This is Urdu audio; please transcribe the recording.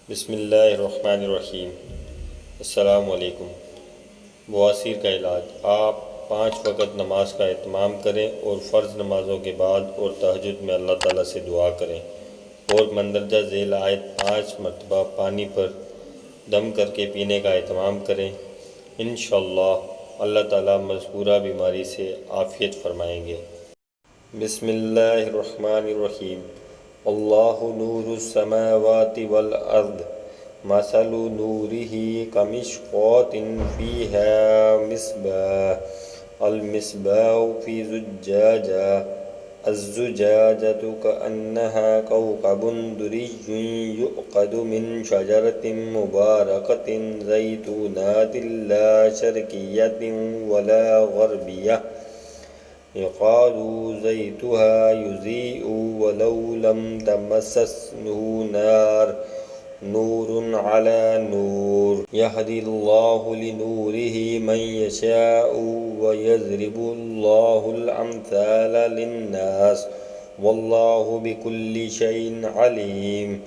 بسم اللہ الرحمن الرحیم۔ السلام علیکم۔ بواسیر کا علاج۔ آپ 5 وقت نماز کا اہتمام کریں اور فرض نمازوں کے بعد اور تہجد میں اللہ تعالیٰ سے دعا کریں اور مندرجہ ذیل آیت 5 مرتبہ پانی پر دم کر کے پینے کا اہتمام کریں۔ انشاءاللہ اللہ تعالیٰ مذکورہ بیماری سے عافیت فرمائیں گے۔ بسم اللہ الرحمن الرحیم۔ اللہ نور السماوات والارض مثل نورہ کمشکوۃ فیہا مصباح المصباح فی زجاجہ الزجاجۃ کأنہا کوکب دری یوقد من شجرۃ مبارکۃ زیتونۃ لا شرقیۃ ولا غربیۃ يكاد زيتها يضيء ولو لم تمسسه نار نور على نور يهدي الله لنوره من يشاء ويضرب الله الأمثال للناس والله بكل شيء عليم۔